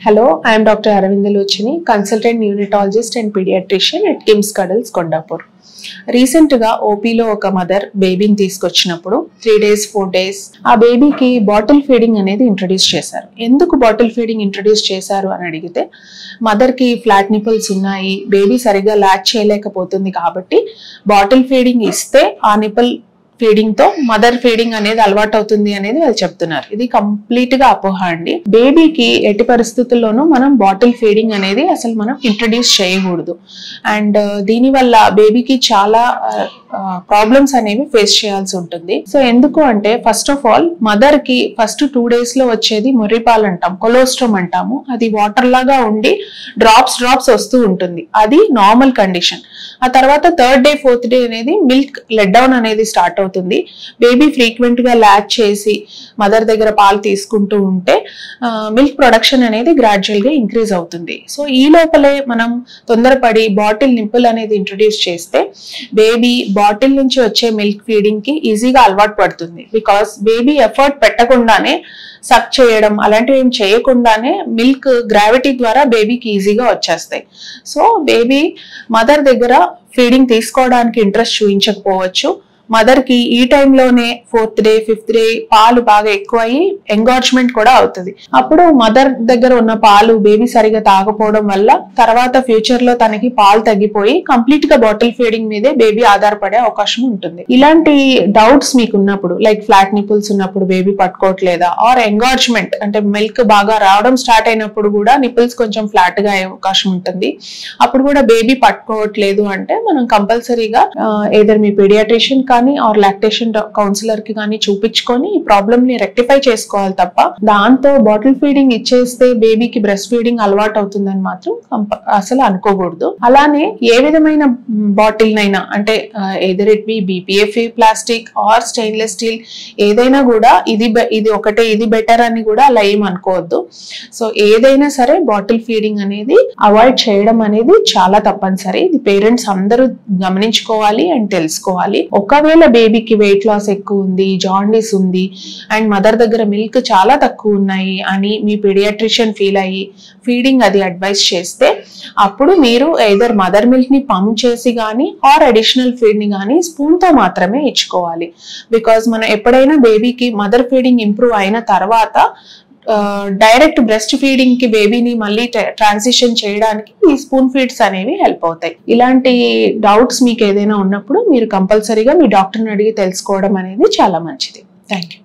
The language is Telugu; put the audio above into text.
Hello, I am Dr. Aravinda Lochini, consultant neonatologist and pediatrician at KIMS Cuddles, Kondapur. రీసెంట్గా ఓపీలో ఒక మదర్ బేబీని తీసుకొచ్చినప్పుడు 3 days 4 days ఆ బేబీకి బాటిల్ ఫీడింగ్ అనేది ఇంట్రడ్యూస్ చేశారు. ఎందుకు బాటిల్ ఫీడింగ్ ఇంట్రడ్యూస్ చేశారు అని అడిగితే మదర్కి ఫ్లాట్ నిపుల్స్ ఉన్నాయి, బేబీ సరిగా లాచ్ చేయలేకపోతుంది కాబట్టి బాటిల్ ఫీడింగ్ ఇస్తే ఆ నిపుల్ ఫీడింగ్ తో మదర్ ఫీడింగ్ అనేది అలవాటు అవుతుంది అనేది వాళ్ళు చెప్తున్నారు. ఇది కంప్లీట్ గా అపోహ అండి. బేబీకి ఎట్టి పరిస్థితుల్లోనూ మనం బాటిల్ ఫీడింగ్ అనేది అసలు మనం ఇంట్రడ్యూస్ చేయకూడదు. అండ్ దీనివల్ల బేబీకి చాలా ప్రాబ్లమ్స్ అనేవి ఫేస్ చేయాల్సి ఉంటుంది. సో ఎందుకు అంటే ఫస్ట్ ఆఫ్ ఆల్ మదర్ కి ఫస్ట్ 2 days లో వచ్చేది ముర్రిపాలు అంటాం, కొలోస్ట్రమ్ అంటాము. అది వాటర్ లాగా ఉండి డ్రాప్స్ వస్తూ ఉంటుంది. అది నార్మల్ కండిషన్. ఆ తర్వాత 3rd day 4th day అనేది మిల్క్ లెట్ డౌన్ అనేది స్టార్ట్ అవుతుంది. బేబీ ఫ్రీక్వెంట్ గా లాచ్ చేసి మదర్ దగ్గర పాలు తీసుకుంటూ ఉంటే మిల్క్ ప్రొడక్షన్ అనేది గ్రాడ్యువల్ గా ఇంక్రీజ్ అవుతుంది. సో ఈ లోపలే మనం తొందరపడి బాటిల్ నిప్పుల్ అనేది ఇంట్రడ్యూస్ చేస్తే బేబీ బాటిల్ నుంచి వచ్చే మిల్క్ ఫీడింగ్ కి ఈజీగా అలవాటు పడుతుంది. బికాస్ బేబీ ఎఫర్ట్ పెట్టకుండానే సక్ చేయడం అలాంటివి ఏం చేయకుండానే మిల్క్ గ్రావిటీ ద్వారా బేబీకి ఈజీగా వచ్చేస్తాయి. సో బేబీ మదర్ దగ్గర ఫీడింగ్ తీసుకోవడానికి ఇంట్రెస్ట్ చూపించకపోవచ్చు. మదర్ కి ఈ టైంలోనే 4th day 5th day పాలు బాగా ఎక్కువ అయ్యి ఎంగార్జ్మెంట్ కూడా అవుతుంది. అప్పుడు మదర్ దగ్గర ఉన్న పాలు బేబీ సరిగా తాగపోవడం వల్ల తర్వాత ఫ్యూచర్ లో తనకి పాలు తగ్గిపోయి కంప్లీట్ గా బాటిల్ ఫీడింగ్ మీదే బేబీ ఆధారపడే అవకాశం ఉంటుంది. ఇలాంటి డౌట్స్ మీకు ఉన్నప్పుడు, లైక్ ఫ్లాట్ నిపుల్స్ ఉన్నప్పుడు బేబీ పట్టుకోవట్లేదా, ఆర్ ఎంగార్జ్మెంట్ అంటే మిల్క్ బాగా రావడం స్టార్ట్ అయినప్పుడు కూడా నిపుల్స్ కొంచెం ఫ్లాట్ గా అయ్యే అవకాశం ఉంటుంది. అప్పుడు కూడా బేబీ పట్టుకోవట్లేదు అంటే మనం కంపల్సరీగా ఏదర్ మీ పీడియాట్రిషియన్ కానీ ఆర్ లాక్టేషన్ కౌన్సిలర్ కి కానీ చూపించుకొని ఈ ప్రాబ్లమ్ ని రెక్టిఫై చేసుకోవాలి తప్ప దాంతో బాటిల్ ఫీడింగ్ ఇచ్చేస్తే బేబీకి బ్రెస్ట్ ఫీడింగ్ అలవాటు అవుతుందని మాత్రం అసలు అనుకోకూడదు. అలానే ఏ విధమైన బాటిల్ నైనా అంటే either it be BPFE plastic are stainless steel ఏదైనా కూడా ఇది ఒకటే ఇది బెటర్ అని కూడా అలా ఏం అనుకోవద్దు. సో ఏదైనా సరే బాటిల్ ఫీడింగ్ అనేది అవాయిడ్ చేయడం అనేది చాలా తప్పనిసరి. ఇది పేరెంట్స్ అందరూ గమనించుకోవాలి అండ్ తెలుసుకోవాలి. ఒకవేళ బేబీకి వెయిట్ లాస్ ఎక్కువ ఉంది, జాండీస్ ఉంది అండ్ మదర్ దగ్గర మిల్క్ చాలా తక్కువ ఉన్నాయి అని మీ పీడియాట్రిషియన్ ఫీల్ అయ్యి ఫీడింగ్ అది అడ్వైస్ చేస్తే అప్పుడు మీరు ఎయిదర్ మదర్ మిల్క్ ని పంప్ చేసి కానీ ఆర్ అడిషనల్ ఫీడ్ ని కానీ స్పూన్ తో మాత్రమే ఇచ్చుకోవాలి. బికాస్ మనం ఎప్పుడైనా బేబీకి మదర్ ఫీడింగ్ ఇంప్రూవ్ అయిన తర్వాత డైరెక్ట్ బ్రెస్ట్ ఫీడింగ్ కి బేబీని మళ్ళీ ట్రాన్సిషన్ చేయడానికి ఈ స్పూన్ ఫీడ్స్ అనేవి హెల్ప్ అవుతాయి. ఇలాంటి డౌట్స్ మీకు ఏదైనా ఉన్నప్పుడు మీరు కంపల్సరీగా మీ డాక్టర్ని అడిగి తెలుసుకోవడం అనేది చాలా మంచిది. Thank you.